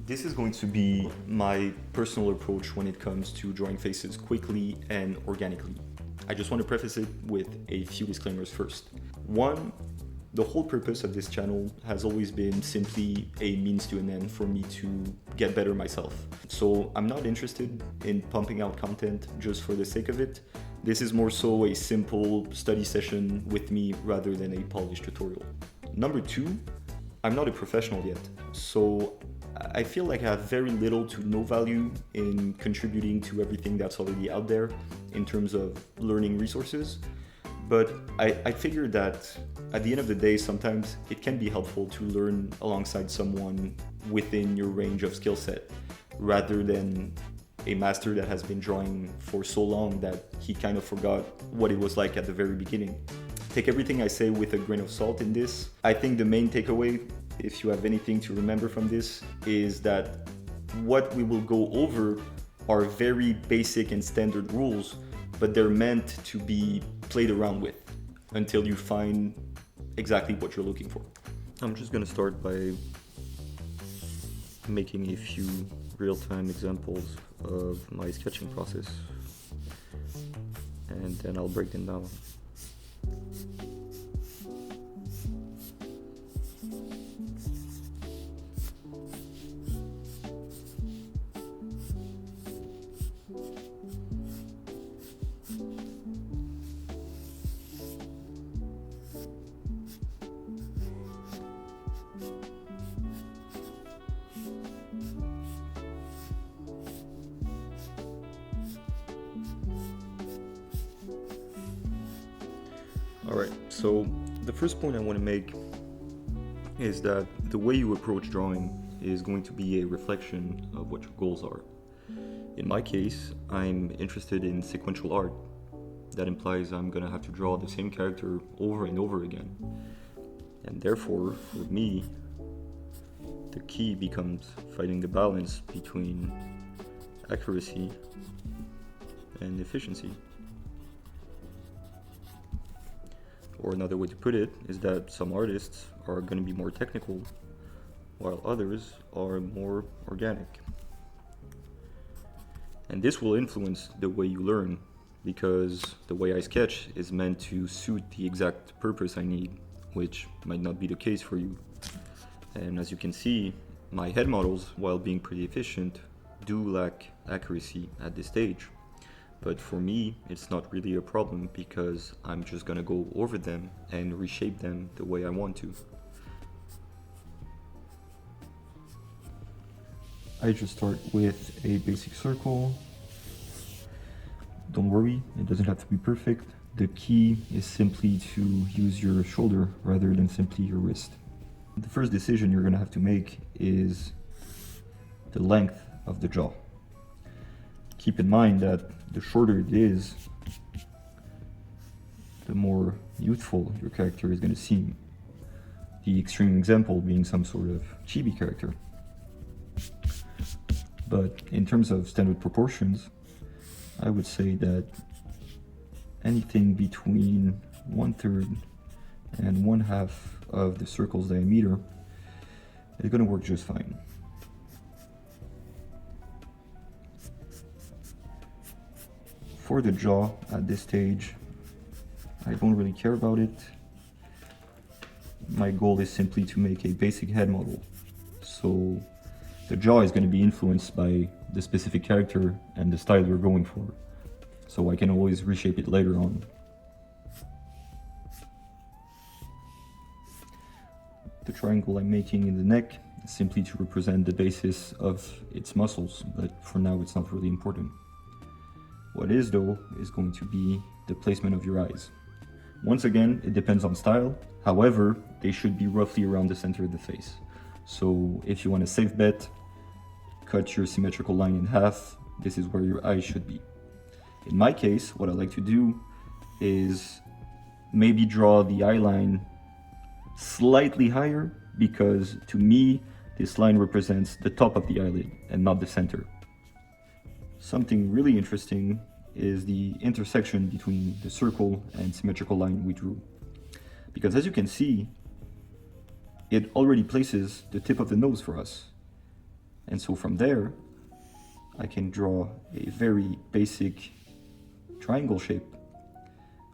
This is going to be my personal approach when it comes to drawing faces quickly and organically. I just want to preface it with a few disclaimers first. One, the whole purpose of this channel has always been simply a means to an end for me to get better myself. So I'm not interested in pumping out content just for the sake of it. This is more so a simple study session with me rather than a polished tutorial. Number two, I'm not a professional yet, so I feel like I have very little to no value in contributing to everything that's already out there in terms of learning resources. But I figured that at the end of the day, sometimes it can be helpful to learn alongside someone within your range of skill set, rather than a master that has been drawing for so long that he kind of forgot what it was like at the very beginning. Take everything I say with a grain of salt in this. I think the main takeaway, if you have anything to remember from this, is that what we will go over are very basic and standard rules, but they're meant to be played around with until you find exactly what you're looking for. I'm just gonna start by making a few real-time examples of my sketching process, and then I'll break them down. Alright, so the first point I want to make is that the way you approach drawing is going to be a reflection of what your goals are. In my case, I'm interested in sequential art. That implies I'm going to have to draw the same character over and over again. And therefore, for me, the key becomes finding the balance between accuracy and efficiency. Or another way to put it is that some artists are going to be more technical, while others are more organic. And this will influence the way you learn, because the way I sketch is meant to suit the exact purpose I need, which might not be the case for you. And as you can see, my head models, while being pretty efficient, do lack accuracy at this stage. But for me, it's not really a problem because I'm just gonna go over them and reshape them the way I want to. I just start with a basic circle. Don't worry, it doesn't have to be perfect. The key is simply to use your shoulder rather than simply your wrist. The first decision you're gonna have to make is the length of the jaw. Keep in mind that the shorter it is, the more youthful your character is going to seem. The extreme example being some sort of chibi character. But in terms of standard proportions, I would say that anything between 1/3 and 1/2 of the circle's diameter is going to work just fine. For the jaw at this stage, I don't really care about it. My goal is simply to make a basic head model. So the jaw is going to be influenced by the specific character and the style you're going for. So I can always reshape it later on. The triangle I'm making in the neck is simply to represent the basis of its muscles, but for now it's not really important. What is, though, is going to be the placement of your eyes. Once again, it depends on style. However, they should be roughly around the center of the face. So if you want a safe bet, cut your symmetrical line in half. This is where your eyes should be. In my case, what I like to do is maybe draw the eye line slightly higher, because to me, this line represents the top of the eyelid and not the center. Something really interesting is the intersection between the circle and symmetrical line we drew. Because as you can see, it already places the tip of the nose for us. And so from there, I can draw a very basic triangle shape,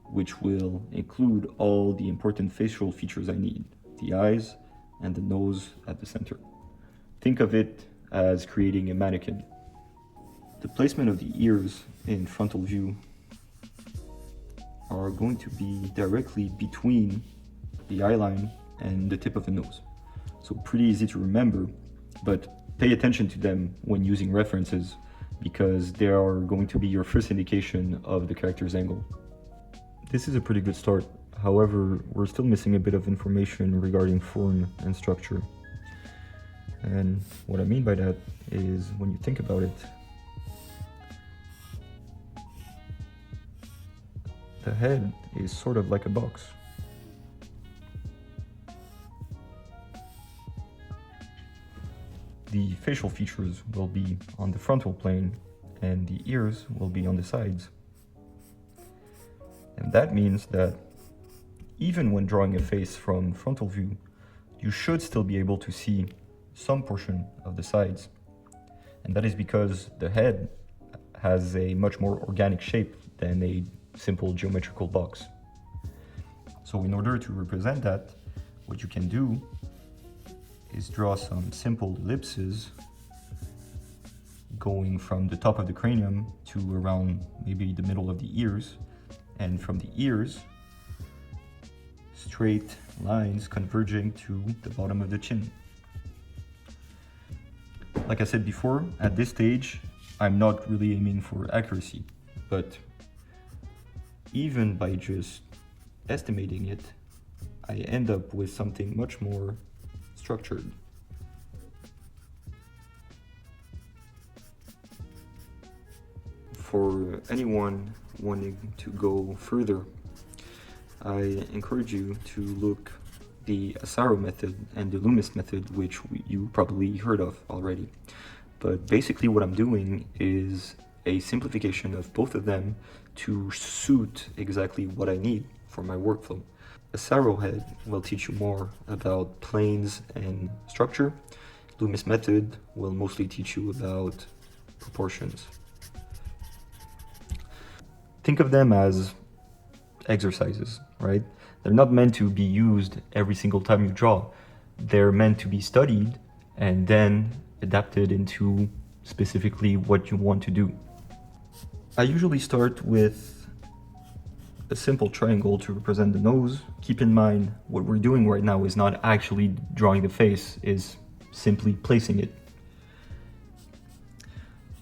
which will include all the important facial features I need, the eyes and the nose at the center. Think of it as creating a mannequin. The placement of the ears in frontal view are going to be directly between the eye line and the tip of the nose. So pretty easy to remember, but pay attention to them when using references because they are going to be your first indication of the character's angle. This is a pretty good start. However, we're still missing a bit of information regarding form and structure. And what I mean by that is when you think about it, the head is sort of like a box. The facial features will be on the frontal plane and the ears will be on the sides. And that means that even when drawing a face from frontal view, you should still be able to see some portion of the sides. And that is because the head has a much more organic shape than a simple geometrical box. So in order to represent that, what you can do is draw some simple ellipses going from the top of the cranium to around maybe the middle of the ears, and from the ears, straight lines converging to the bottom of the chin. Like I said before, at this stage, I'm not really aiming for accuracy, but even by just estimating it, I end up with something much more structured. For anyone wanting to go further, I encourage you to look the Asaro method and the Loomis method, which you probably heard of already. But basically what I'm doing is a simplification of both of them to suit exactly what I need for my workflow. Asaro head will teach you more about planes and structure. Loomis method will mostly teach you about proportions. Think of them as exercises, right? They're not meant to be used every single time you draw. They're meant to be studied and then adapted into specifically what you want to do. I usually start with a simple triangle to represent the nose. Keep in mind, what we're doing right now is not actually drawing the face, is simply placing it.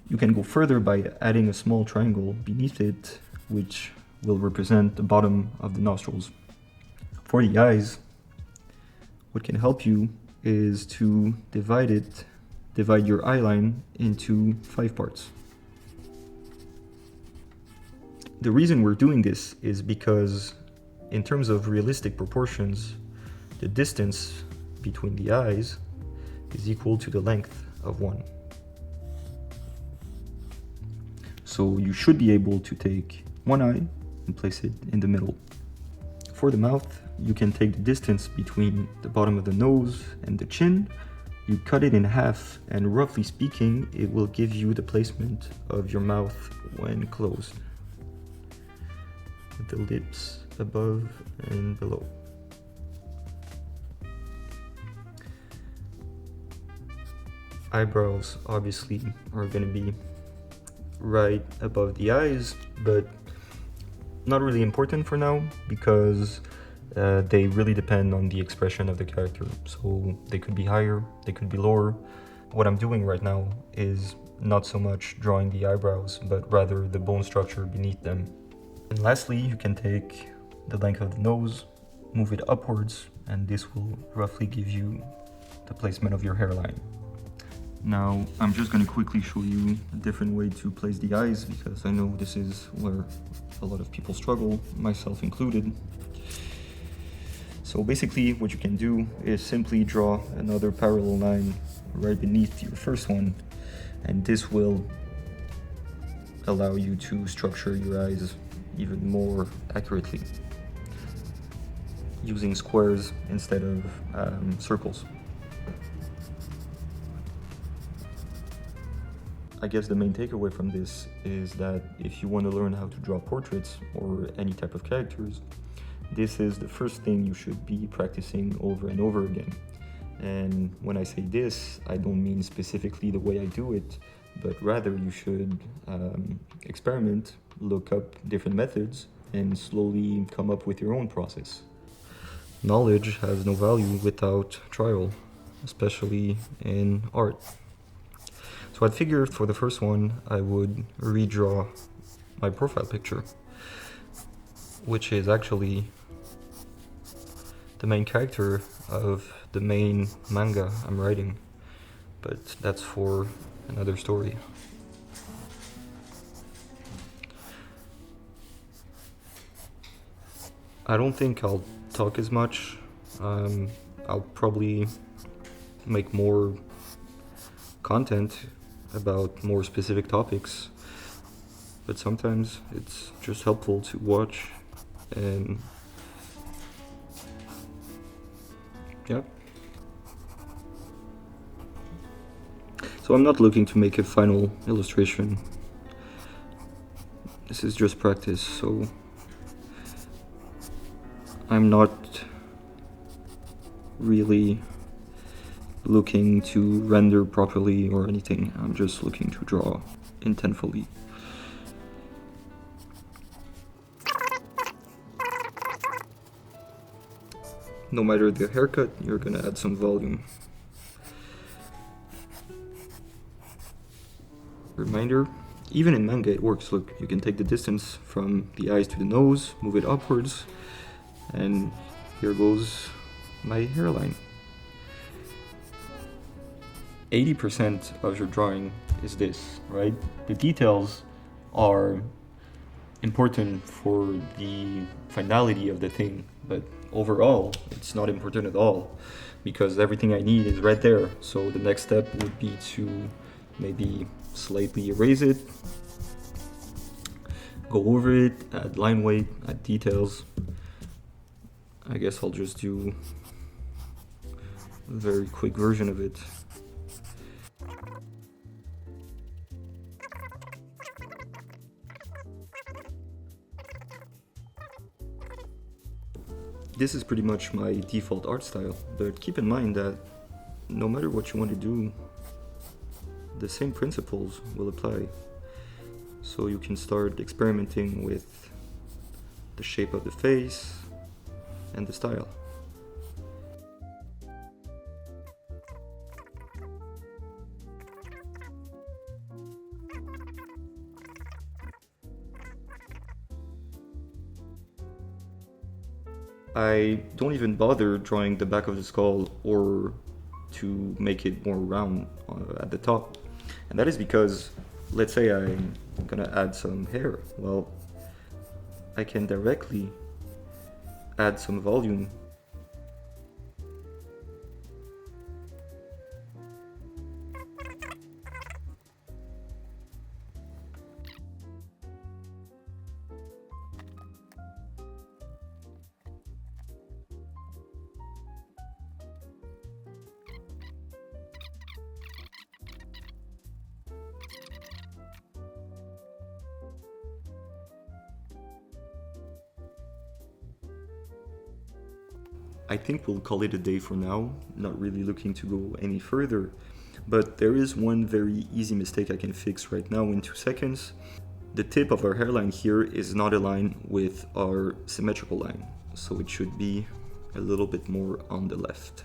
You can go further by adding a small triangle beneath it, which will represent the bottom of the nostrils. For the eyes, what can help you is to divide your eye line into 5 parts. The reason we're doing this is because in terms of realistic proportions, the distance between the eyes is equal to the length of one. So you should be able to take one eye and place it in the middle. For the mouth, you can take the distance between the bottom of the nose and the chin, you cut it in half, and roughly speaking, it will give you the placement of your mouth when closed, with the lips above and below. Eyebrows obviously are going to be right above the eyes, but not really important for now because they really depend on the expression of the character. So they could be higher, they could be lower. What I'm doing right now is not so much drawing the eyebrows, but rather the bone structure beneath them. And lastly, you can take the length of the nose, move it upwards, and this will roughly give you the placement of your hairline. Now, I'm just going to quickly show you a different way to place the eyes because I know this is where a lot of people struggle, myself included. So basically what you can do is simply draw another parallel line right beneath your first one, and this will allow you to structure your eyes even more accurately using squares instead of circles. I guess the main takeaway from this is that if you want to learn how to draw portraits or any type of characters, this is the first thing you should be practicing over and over again. And when I say this, I don't mean specifically the way I do it, but rather you should experiment, look up different methods, and slowly come up with your own process. Knowledge has no value without trial, especially in art. So I figured for the first one, I would redraw my profile picture, which is actually the main character of the main manga I'm writing, but that's for another story. I don't think I'll talk as much. I'll probably make more content about more specific topics, but sometimes it's just helpful to watch and yeah. So I'm not looking to make a final illustration. This is just practice, so I'm not really looking to render properly or anything. I'm just looking to draw intentfully. No matter the haircut, you're gonna add some volume. Reminder, even in manga it works. Look, you can take the distance from the eyes to the nose, move it upwards, and here goes my hairline. 80% of your drawing is this, right? The details are important for the finality of the thing, but overall, it's not important at all because everything I need is right there. So the next step would be to maybe slightly erase it, go over it, add line weight, add details. I guess I'll just do a very quick version of it. This is pretty much my default art style, but keep in mind that no matter what you want to do, the same principles will apply. So you can start experimenting with the shape of the face and the style. I don't even bother drawing the back of the skull or to make it more round at the top. And that is because, let's say I'm gonna add some hair. Well, I can directly add some volume. I think we'll call it a day for now, not really looking to go any further. But there is one very easy mistake I can fix right now in 2 seconds. The tip of our hairline here is not aligned with our symmetrical line, so it should be a little bit more on the left.